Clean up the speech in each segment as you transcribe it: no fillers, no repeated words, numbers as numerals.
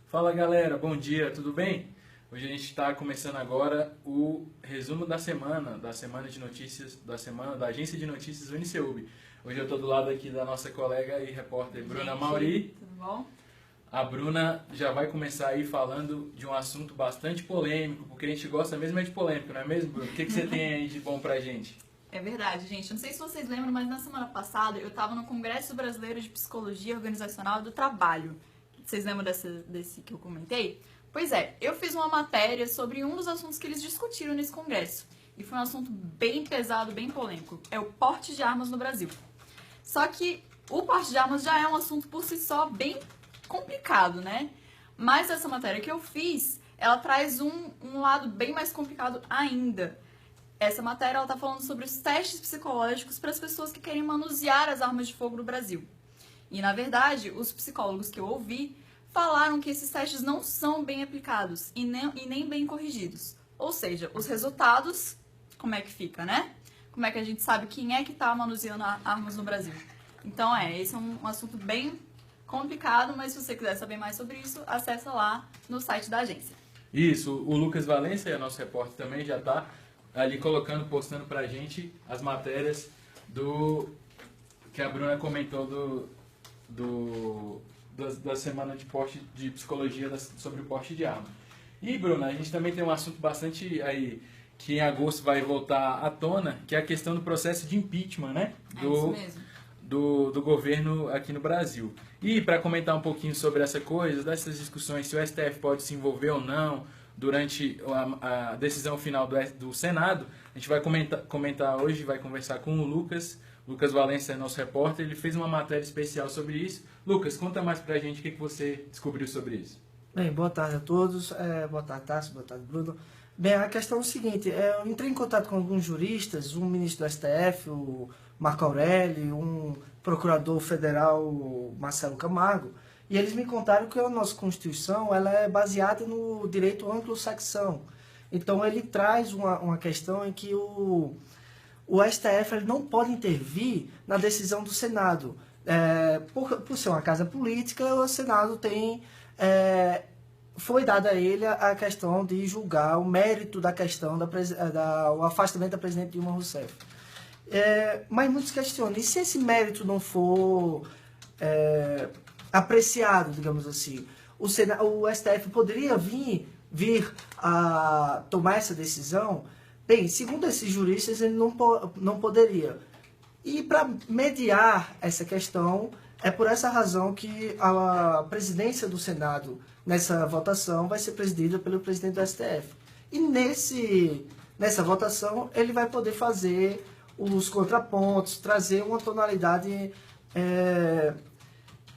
Fala galera, bom dia, tudo bem? Hoje a gente está começando agora o resumo da semana de notícias, da semana da Agência de Notícias Uniceub. Hoje eu estou do lado aqui da nossa colega e repórter Bruna Mauri. Tudo bom? A Bruna já vai começar aí falando de um assunto bastante polêmico, porque a gente gosta mesmo de polêmico, não é mesmo, Bruna? O que você tem aí de bom pra gente? É verdade, gente. Não sei se vocês lembram, mas na semana passada eu estava no Congresso Brasileiro de Psicologia Organizacional do Trabalho. Vocês lembram desse que eu comentei? Pois é, eu fiz uma matéria sobre um dos assuntos que eles discutiram nesse congresso. E foi um assunto bem pesado, bem polêmico. É o porte de armas no Brasil. Só que o porte de armas já é um assunto por si só bem complicado, né? Mas essa matéria que eu fiz, ela traz um lado bem mais complicado ainda. Essa matéria ela tá falando sobre os testes psicológicos para as pessoas que querem manusear as armas de fogo no Brasil. E, na verdade, os psicólogos que eu ouvi falaram que esses testes não são bem aplicados e nem bem corrigidos. Ou seja, os resultados, como é que fica, né? Como é que a gente sabe quem é que tá manuseando armas no Brasil? Então, esse é um assunto bem complicado, mas se você quiser saber mais sobre isso, acessa lá no site da agência. Isso, o Lucas Valência, nosso repórter também, já está ali postando pra gente as matérias que a Bruna comentou da semana de psicologia sobre o porte de arma. E, Bruna, a gente também tem um assunto bastante aí, que em agosto vai voltar à tona, que é a questão do processo de impeachment, né? Isso mesmo. Do governo aqui no Brasil. E para comentar um pouquinho sobre essa coisa, dessas discussões, se o STF pode se envolver ou não durante a decisão final do Senado, a gente vai comentar hoje, vai conversar com o Lucas Valência é nosso repórter, ele fez uma matéria especial sobre isso. Lucas, conta mais pra gente o que você descobriu sobre isso. Bem, boa tarde a todos, boa tarde Tássio, boa tarde Bruno. Bem, a questão é o seguinte, eu entrei em contato com alguns juristas, um ministro do STF, o Marco Aurélio, um procurador federal, Marcelo Camargo, e eles me contaram que a nossa Constituição ela é baseada no direito anglo-saxão. Então ele traz uma questão em que o STF ele não pode intervir na decisão do Senado. Por ser uma casa política, o Senado foi dada a ele a questão de julgar o mérito da questão o afastamento da presidente Dilma Rousseff. Mas muitos questionam, e se esse mérito não for apreciado, digamos assim, o STF poderia vir a tomar essa decisão? Bem, segundo esses juristas, ele não poderia. E para mediar essa questão, é por essa razão que a presidência do Senado, nessa votação, vai ser presidida pelo presidente do STF. E nessa votação, ele vai poder fazer os contrapontos, trazer uma tonalidade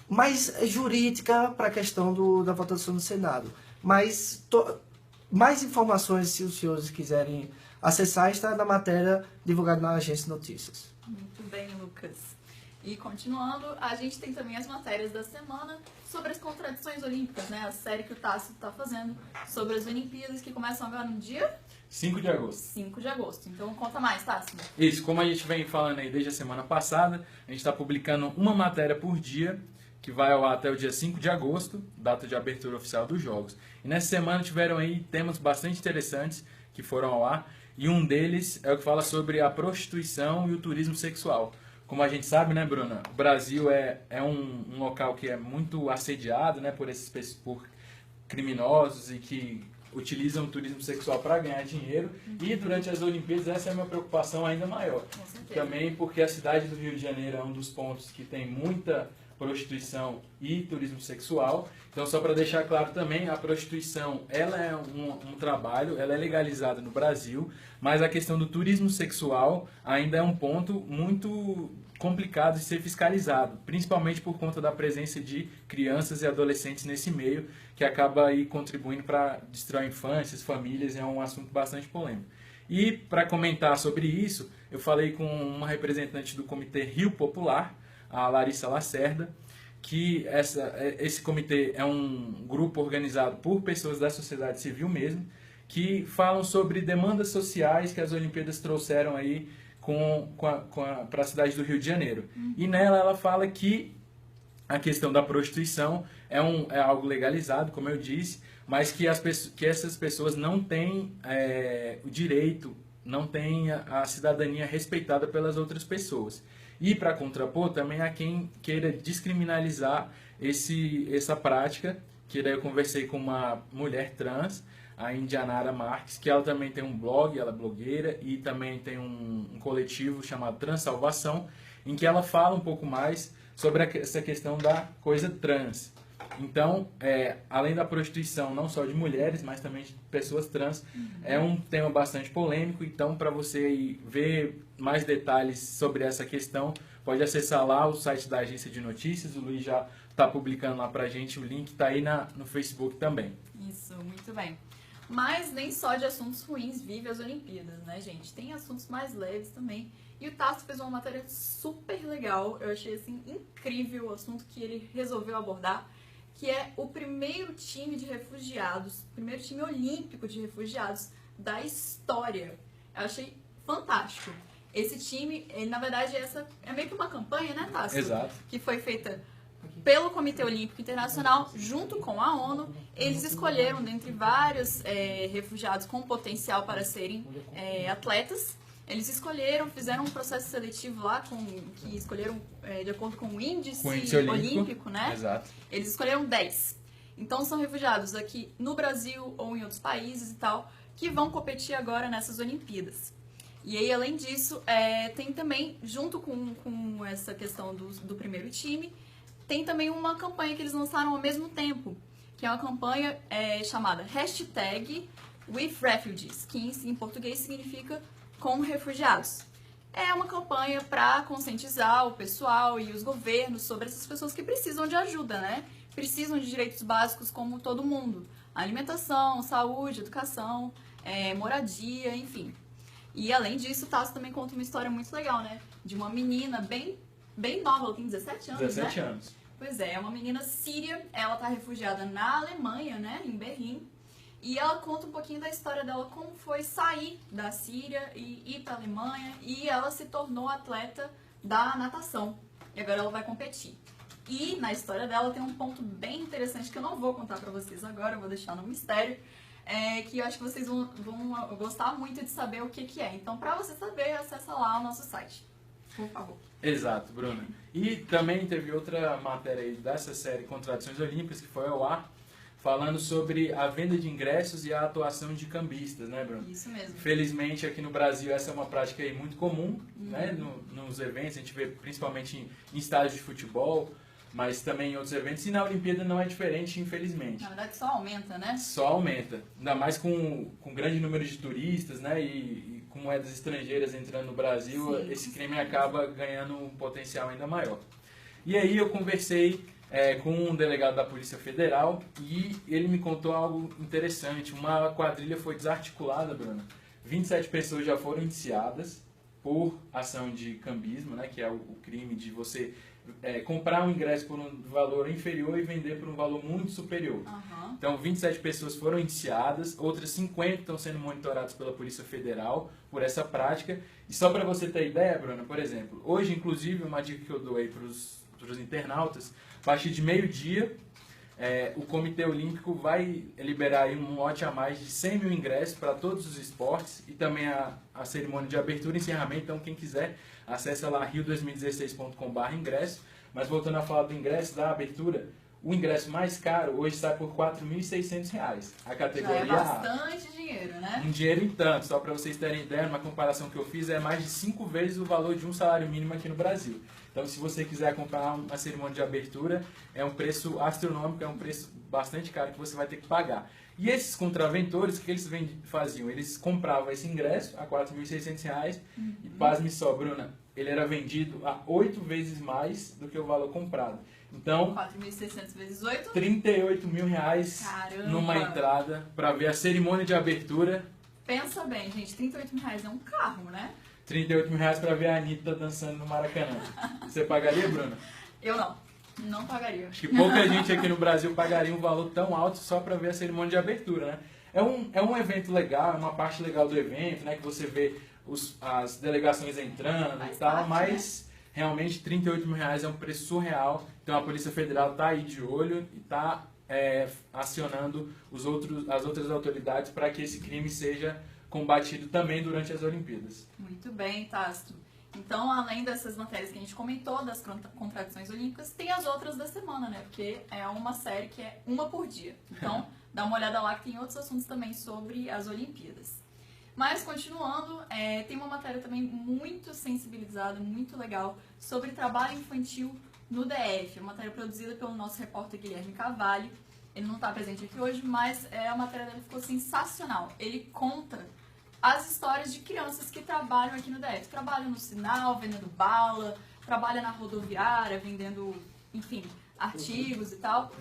mais jurídica para a questão da votação do Senado. Mas mais informações, se os senhores quiserem acessar, está na matéria divulgada na Agência de Notícias. Muito bem, Lucas. E continuando, a gente tem também as matérias da semana sobre as contradições olímpicas, né? A série que o Tássio está fazendo sobre as Olimpíadas, que começam agora no dia 5 de agosto. 5 de agosto. Então conta mais, Tássio. Isso, como a gente vem falando aí desde a semana passada, a gente está publicando uma matéria por dia, que vai ao ar até o dia 5 de agosto, data de abertura oficial dos Jogos. E nessa semana tiveram aí temas bastante interessantes que foram ao ar, e um deles é o que fala sobre a prostituição e o turismo sexual. Como a gente sabe, né, Bruna, o Brasil é um local que é muito assediado, né, por criminosos e que utilizam o turismo sexual para ganhar dinheiro. E durante as Olimpíadas essa é uma preocupação ainda maior. Também porque a cidade do Rio de Janeiro é um dos pontos que tem muita prostituição e turismo sexual. Então, só para deixar claro também, a prostituição ela é um trabalho, ela é legalizada no Brasil, mas a questão do turismo sexual ainda é um ponto muito complicado de ser fiscalizado, principalmente por conta da presença de crianças e adolescentes nesse meio, que acaba aí contribuindo para destruir infâncias, famílias, é um assunto bastante polêmico. E para comentar sobre isso, eu falei com uma representante do Comitê Rio Popular, a Larissa Lacerda, que esse comitê é um grupo organizado por pessoas da sociedade civil mesmo, que falam sobre demandas sociais que as Olimpíadas trouxeram aí para a cidade do Rio de Janeiro. E nela ela fala que a questão da prostituição é algo legalizado, como eu disse, mas que essas pessoas não têm o direito, não têm a cidadania respeitada pelas outras pessoas. E para contrapor, também há quem queira descriminalizar essa prática, que daí eu conversei com uma mulher trans, a Indianara Marques, que ela também tem um blog, ela é blogueira, e também tem um coletivo chamado Transsalvação, em que ela fala um pouco mais sobre essa questão da coisa trans. Então, além da prostituição, não só de mulheres, mas também de pessoas trans, é um tema bastante polêmico. Então, para você ver mais detalhes sobre essa questão, pode acessar lá o site da agência de notícias. O Luiz já está publicando lá para a gente, o link está aí no Facebook também. Isso, muito bem. Mas nem só de assuntos ruins vive as Olimpíadas, né, gente? Tem assuntos mais leves também. E o Tasso fez uma matéria super legal, eu achei assim incrível o assunto que ele resolveu abordar, que é o primeiro time de refugiados, primeiro time olímpico de refugiados da história. Eu achei fantástico. Esse time, ele, na verdade, essa é meio que uma campanha, né, Tasso? Exato. Que foi feita pelo Comitê Olímpico Internacional, junto com a ONU. Eles escolheram, dentre vários refugiados com potencial para serem atletas, eles escolheram, fizeram um processo seletivo lá, que escolheram de acordo com o índice olímpico, né? Exato. Eles escolheram 10. Então são refugiados aqui no Brasil ou em outros países e tal, que vão competir agora nessas Olimpíadas. E aí, além disso, tem também, junto com essa questão do primeiro time, tem também uma campanha que eles lançaram ao mesmo tempo, que é uma campanha chamada #WithRefugees, que em português significa com refugiados. É uma campanha para conscientizar o pessoal e os governos sobre essas pessoas que precisam de ajuda, né? Precisam de direitos básicos como todo mundo. Alimentação, saúde, educação, moradia, enfim. E além disso, o Tasso também conta uma história muito legal, né? De uma menina bem nova, ela tem 17 anos, 17 né? anos. Pois é uma menina síria, ela tá refugiada na Alemanha, né? Em Berlim. E ela conta um pouquinho da história dela, como foi sair da Síria e ir para a Alemanha. E ela se tornou atleta da natação. E agora ela vai competir. E na história dela tem um ponto bem interessante que eu não vou contar para vocês agora, eu vou deixar no mistério. Que eu acho que vocês vão gostar muito de saber o que é. Então, para você saber, acessa lá o nosso site. Por favor. Exato, Bruna. E também teve outra matéria aí dessa série Contradições Olímpicas, que foi ao ar, falando sobre a venda de ingressos e a atuação de cambistas, né, Bruno? Isso mesmo. Felizmente, aqui no Brasil, essa é uma prática aí muito comum, né, nos eventos. A gente vê principalmente em estádios de futebol, mas também em outros eventos. E na Olimpíada não é diferente, infelizmente. Na verdade, só aumenta, né? Só aumenta. Ainda mais com grande número de turistas, né, e com moedas estrangeiras entrando no Brasil, Sim, esse crime acaba ganhando um potencial ainda maior. E aí eu conversei com um delegado da Polícia Federal e ele me contou algo interessante. Uma quadrilha foi desarticulada, Bruna. 27 pessoas já foram indiciadas por ação de cambismo, né, que é o crime de você comprar um ingresso por um valor inferior e vender por um valor muito superior. Uhum. Então, 27 pessoas foram indiciadas, outras 50 estão sendo monitoradas pela Polícia Federal por essa prática. E só para você ter ideia, Bruna, por exemplo, hoje, inclusive, uma dica que eu dou aí para os internautas, a partir de meio-dia, o Comitê Olímpico vai liberar aí um lote a mais de 100 mil ingressos para todos os esportes e também a cerimônia de abertura e encerramento. Então, quem quiser, acessa lá rio2016.com/ingresso. Mas voltando a falar do ingresso, da abertura, o ingresso mais caro hoje sai por R$ 4.600. A categoria Já é bastante dinheiro, né? um dinheiro em tanto, só para vocês terem ideia, uma comparação que eu fiz, é mais de 5 vezes o valor de um salário mínimo aqui no Brasil. Então, se você quiser comprar uma cerimônia de abertura, é um preço astronômico, é um preço bastante caro que você vai ter que pagar. E esses contraventores, o que eles faziam? Eles compravam esse ingresso a R$ 4.600 e, pasme só, Bruna, ele era vendido a 8 vezes mais do que o valor comprado. Então, 4.600 vezes 8? R$ 38 mil Caramba. numa entrada para ver a cerimônia de abertura. Pensa bem, gente, R$ 38 mil é um carro, né? R$ 38 mil para ver a Anitta dançando no Maracanã. Você pagaria, Bruna? Eu não pagaria. Acho que pouca gente aqui no Brasil pagaria um valor tão alto só para ver a cerimônia de abertura, né? É um evento legal, é uma parte legal do evento, né? Que você vê as delegações entrando e tal, parte, mas realmente R$ 38.000 é um preço surreal, então a Polícia Federal está aí de olho e está acionando as outras autoridades para que esse crime seja combatido também durante as Olimpíadas. Muito bem, Tasto. Então, além dessas matérias que a gente comentou, das contradições olímpicas, tem as outras da semana, né? Porque é uma série que é uma por dia. Então, dá uma olhada lá que tem outros assuntos também sobre as Olimpíadas. Mas, continuando, tem uma matéria também muito sensibilizada, muito legal, sobre trabalho infantil no DF. Uma matéria produzida pelo nosso repórter Guilherme Carvalho. Ele não está presente aqui hoje, mas a matéria dele ficou sensacional. Ele conta as histórias de crianças que trabalham aqui no DF. Trabalham no sinal, vendendo bala, trabalham na rodoviária, vendendo, enfim, artigos e tal.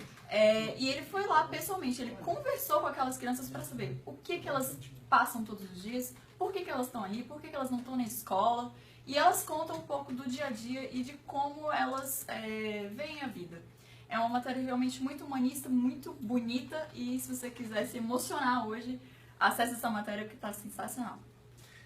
E ele foi lá pessoalmente, ele conversou com aquelas crianças para saber o que elas passam todos os dias, por que elas estão ali, por que elas não estão na escola. E elas contam um pouco do dia a dia e de como elas veem a vida. É uma matéria realmente muito humanista, muito bonita, e se você quiser se emocionar hoje, acesse essa matéria que está sensacional.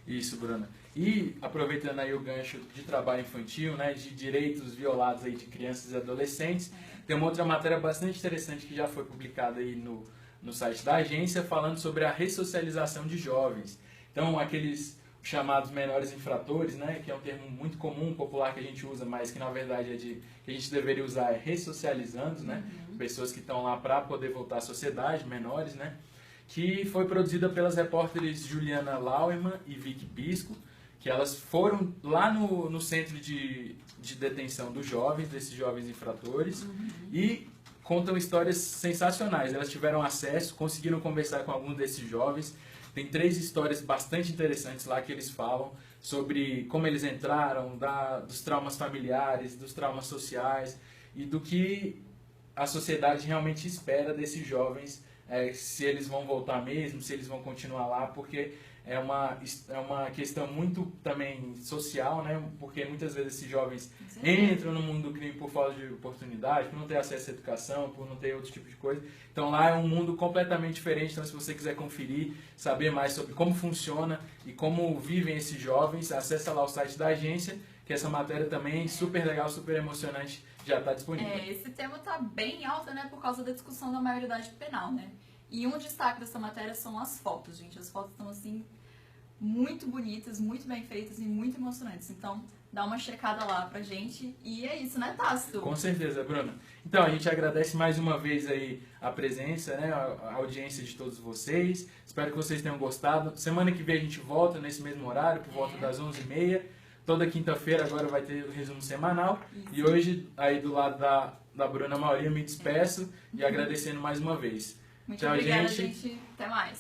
Isso, Bruna. E aproveitando aí o gancho de trabalho infantil, né, de direitos violados aí de crianças e adolescentes, tem uma outra matéria bastante interessante que já foi publicada aí no site da agência, falando sobre a ressocialização de jovens. Então, aqueles chamados menores infratores, né, que é um termo muito comum, popular, que a gente usa, mas que na verdade que a gente deveria usar é ressocializando, né, pessoas que estão lá para poder voltar à sociedade, menores, né, que foi produzida pelas repórteres Juliana Lauerman e Vicky Pisco, que elas foram lá no centro de detenção dos jovens, desses jovens infratores, e contam histórias sensacionais. Elas tiveram acesso, conseguiram conversar com alguns desses jovens. Tem 3 histórias bastante interessantes lá que eles falam sobre como eles entraram, dos traumas familiares, dos traumas sociais e do que a sociedade realmente espera desses jovens, se eles vão voltar mesmo, se eles vão continuar lá, porque é uma questão muito também social, né? Porque muitas vezes esses jovens entram no mundo do crime por falta de oportunidade, por não ter acesso à educação, por não ter outro tipo de coisa. Então lá é um mundo completamente diferente. Então, se você quiser conferir, saber mais sobre como funciona e como vivem esses jovens, acessa lá o site da agência, que essa matéria também é super legal, super emocionante, já está disponível. Esse tema está bem alto, né, por causa da discussão da maioridade penal, né? E um destaque dessa matéria são as fotos, gente. As fotos estão, assim, muito bonitas, muito bem feitas e muito emocionantes. Então, dá uma checada lá pra gente. E é isso, né, Tasso? Com certeza, Bruna. Então, a gente agradece mais uma vez aí a presença, né, a audiência de todos vocês. Espero que vocês tenham gostado. Semana que vem a gente volta nesse mesmo horário, por volta das 11h30. Toda quinta-feira agora vai ter o resumo semanal. Isso. E hoje, aí do lado da Bruna Mauri, eu me despeço e agradecendo mais uma vez. Muito obrigada, gente. Até mais.